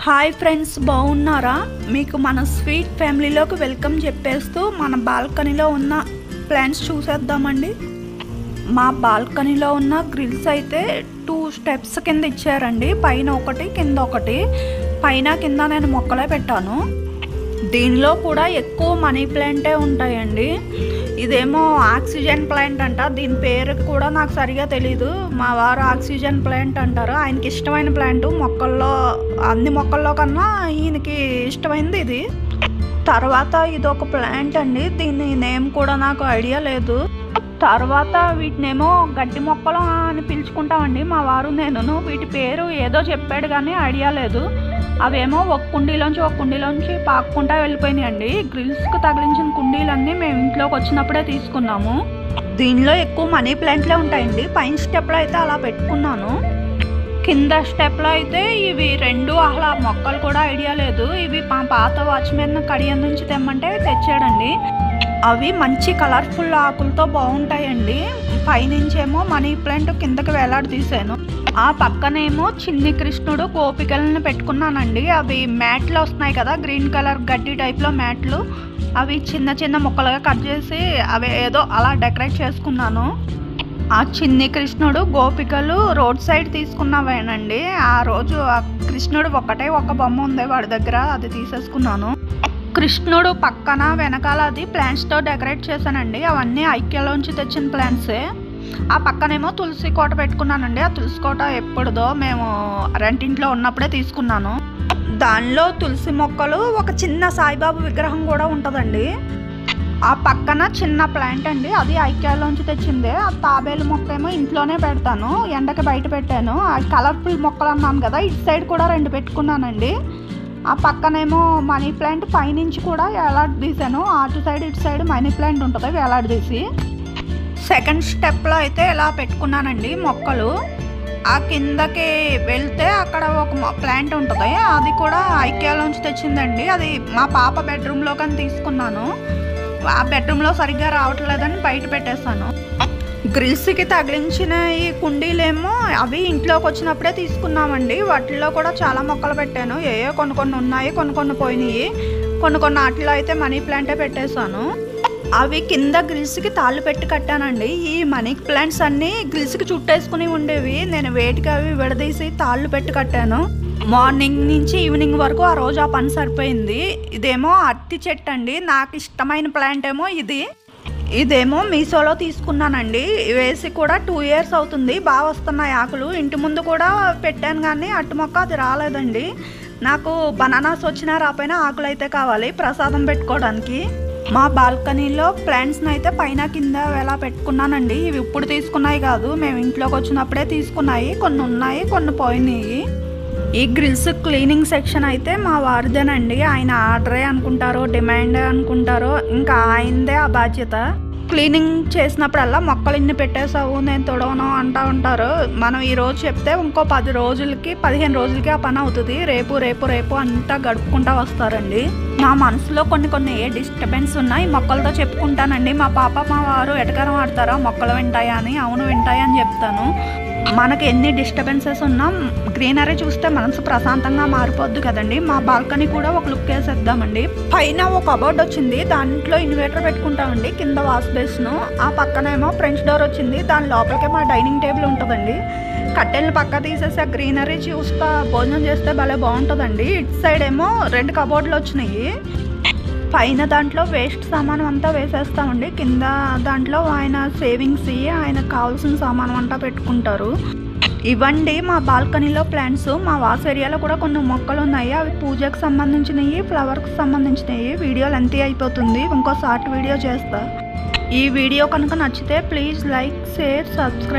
Hi friends, బాగున్నారా? మీకు మన స్వీట్ ఫ్యామిలీలోకి వెల్కమ్ చెప్పేస్తూ మన బాల్కనీలో ఉన్న ప్లాంట్స్ చూసేద్దామండి. మా బాల్కనీలో ఉన్న గ్రిల్స్ అయితే 2 స్టెప్స్ కింద ఇచ్చారండి. పైన ఒకటి, కింద ఒకటి. పైన కింద నేను మొక్కలే పెట్టాను. దీనిలో కూడా ఎక్కువ మనీ ప్లాంటే ఉంటాయండి. ఇదేమో ఆక్సిజన్ ప్లాంట్ అంట. దీని పేరు కూడా నాకు సరిగా తెలీదు. మా వారు ఆక్సిజన్ ప్లాంట్ అంటారు. ఆయనకి ఇష్టమైన ప్లాంట్ మొక్కల్లో, అన్ని మొక్కల్లో కన్నా ఈయనకి ఇష్టమైంది ఇది. తర్వాత ఇదొక ప్లాంట్ అండి. దీని నేమ్ కూడా నాకు ఐడియా లేదు. తర్వాత వీటినేమో గడ్డి మొక్కలు అని పిలుచుకుంటామండి మా వారు నేను. వీటి పేరు ఏదో చెప్పాడు కానీ ఐడియా లేదు. అవేమో ఒక కుండీలోంచి పాక్కుంటా వెళ్ళిపోయినాయండి. గ్రిల్స్కి తగిలించిన కుండీలన్నీ మేము ఇంట్లోకి వచ్చినప్పుడే తీసుకున్నాము. దీనిలో ఎక్కువ మనీ ప్లాంట్లే ఉంటాయండి. పైన స్టెప్లో అయితే అలా పెట్టుకున్నాను. కింద స్టెప్లో అయితే ఇవి 2 అలా మొక్కలు కూడా ఐడియా లేదు. ఇవి పాత వాచ్మెన్ కడియం నుంచి తెమ్మంటే తెచ్చాడండి. అవి మంచి కలర్ఫుల్ ఆకులతో బాగుంటాయండి. పైనుంచేమో మనీ ప్లాంట్ కిందకి వేలాడదీశాను. ఆ పక్కనేమో చిన్ని కృష్ణుడు గోపికలను పెట్టుకున్నానండి. అవి మ్యాట్లు వస్తున్నాయి కదా, గ్రీన్ కలర్ గడ్డి టైప్లో మ్యాట్లు. అవి చిన్న చిన్న ముక్కలుగా కట్ చేసి అవి ఏదో అలా డెకరేట్ చేసుకున్నాను. ఆ చిన్ని కృష్ణుడు గోపికలు రోడ్ సైడ్ తీసుకున్నవేనండి. ఆ రోజు ఆ కృష్ణుడు ఒక బొమ్మ ఉంది వాడి దగ్గర, అది తీసేసుకున్నాను. కృష్ణుడు పక్కన వెనకాల అది ప్లాంట్స్తో డెకరేట్ చేశానండి. అవన్నీ ఐక్యలోంచి తెచ్చిన ప్లాంట్సే. ఆ పక్కనేమో తులసి కోట పెట్టుకున్నానండి. ఆ తులసి కోట ఎప్పుడుదో మేము రెంటింట్లో ఉన్నప్పుడే తీసుకున్నాను. దానిలో తులసి మొక్కలు, ఒక చిన్న సాయిబాబు విగ్రహం కూడా ఉంటుందండి. ఆ పక్కన చిన్న ప్లాంట్ అండి, అది ఐక్యాలోంచి తెచ్చిందే. ఆ తాబేలు మొక్క ఏమో ఇంట్లోనే పెడతాను, ఎండకి బయట పెట్టాను. ఆ కలర్ఫుల్ మొక్కలు అన్నాను కదా, ఇటు సైడ్ కూడా 2 పెట్టుకున్నానండి. ఆ పక్కనేమో మనీ ప్లాంట్ పైనుంచి కూడా వేలాడదీశాను. అటు సైడ్ ఇటు సైడ్ మనీ ప్లాంట్ ఉంటుంది వేలాడదీసి. సెకండ్ స్టెప్లో అయితే ఇలా పెట్టుకున్నానండి మొక్కలు. ఆ కిందకి వెళ్తే అక్కడ ఒక ప్లాంట్ ఉంటుంది, అది కూడా ఐక్యాలోంచి తెచ్చిందండి. అది మా పాప బెడ్రూమ్లో కానీ తీసుకున్నాను. ఆ బెడ్రూమ్లో సరిగ్గా రావట్లేదని బయట పెట్టేశాను. గ్రిల్స్కి తగిలించిన ఈ కుండీలేమో అవి ఇంట్లోకి వచ్చినప్పుడే తీసుకున్నామండి. వాటిల్లో కూడా చాలా మొక్కలు పెట్టాను. కొన్ని ఉన్నాయి, కొన్ని పోయినాయి. కొన్ని వాటిలో అయితే మనీ ప్లాంటే పెట్టేశాను. అవి కింద గ్రిల్స్కి తాళ్ళు పెట్టి కట్టానండి. ఈ మనీ ప్లాంట్స్ అన్నీ గ్రిల్స్కి చుట్టేసుకుని ఉండేవి. నేను వేటికి అవి విడదీసి తాళ్ళు పెట్టి కట్టాను. మార్నింగ్ నుంచి ఈవినింగ్ వరకు ఆ రోజు ఆ పని సరిపోయింది. ఇదేమో అరటి చెట్టు అండి. నాకు ఇష్టమైన ప్లాంట్ ఏమో ఇది. ఇదేమో మీషోలో తీసుకున్నానండి. వేసి కూడా 2 ఇయర్స్ అవుతుంది. బాగా వస్తున్నాయి ఆకులు. ఇంటి ముందు కూడా పెట్టాను కానీ అట్టు మొక్క అది రాలేదండి. నాకు బనానాస్ వచ్చినా రాపోయినా ఆకులు అయితే కావాలి ప్రసాదం పెట్టుకోవడానికి. మా బాల్కనీలో ప్లాంట్స్ని అయితే పైన కింద ఎలా పెట్టుకున్నానండి. ఇవి ఇప్పుడు తీసుకున్నాయి కాదు, మేము ఇంట్లోకి వచ్చినప్పుడే తీసుకున్నాయి. కొన్ని ఉన్నాయి, కొన్ని పోయినాయి. ఈ గ్రిల్స్ క్లీనింగ్ సెక్షన్ అయితే మా వారిదేనండి. ఆయన ఆర్డరే అనుకుంటారో, డిమాండ్ అనుకుంటారో, ఇంకా ఆయనదే ఆ బాధ్యత. క్లీనింగ్ చేసినప్పుడల్లా మొక్కలు ఇన్ని పెట్టేసావు, నేను తొడవను అంటూ ఉంటారు. మనం ఈరోజు చెప్తే ఇంకో 10 రోజులకి 15 రోజులకి ఆ పని అవుతుంది. రేపు అంతా గడుపుకుంటూ వస్తారండి. నా మనసులో కొన్ని ఏ డిస్టర్బెన్స్ ఉన్నాయి మొక్కలతో చెప్పుకుంటానండి. మా పాప మా వారు ఎటకారం ఆడతారా మొక్కలు వింటాయా అని. అవును వింటాయి అని చెప్తాను. మనకి ఎన్ని డిస్టర్బెన్సెస్ ఉన్నా గ్రీనరీ చూస్తే మనసు ప్రశాంతంగా మారిపోద్ది కదండి. మా బాల్కనీ కూడా ఒక లుక్ వేసేద్దామండి. పైన ఒక కబోర్డ్ వచ్చింది, దాంట్లో ఇన్వర్టర్ పెట్టుకుంటామండి. కింద వాష్ బేసిన్, ఆ పక్కనేమో ఫ్రెంచ్ డోర్ వచ్చింది. దాని లోపలికే మా డైనింగ్ టేబుల్ ఉంటుందండి. కట్టెలను పక్క తీసేసి ఆ గ్రీనరీ చూస్తా భోజనం చేస్తే భలే బాగుంటుందండి. ఇటు సైడ్ ఏమో 2 కబోర్డులు వచ్చినాయి. పైన దాంట్లో వేస్ట్ సామానం అంతా వేసేస్తామండి. కింద దాంట్లో ఆయన సేవింగ్స్, ఆయనకు కావాల్సిన సామానం అంతా పెట్టుకుంటారు. ఇవ్వండి మా బాల్కనీలో ప్లాంట్స్. మా వాస్ ఏరియాలో కూడా కొన్ని మొక్కలు ఉన్నాయి. అవి పూజకు సంబంధించినవి, ఫ్లవర్కి సంబంధించినవి. వీడియో లెంతీ అయిపోతుంది, ఇంకో షార్ట్ వీడియో చేస్తా. ఈ వీడియో కనుక నచ్చితే ప్లీజ్ లైక్, షేర్, సబ్స్క్రైబ్.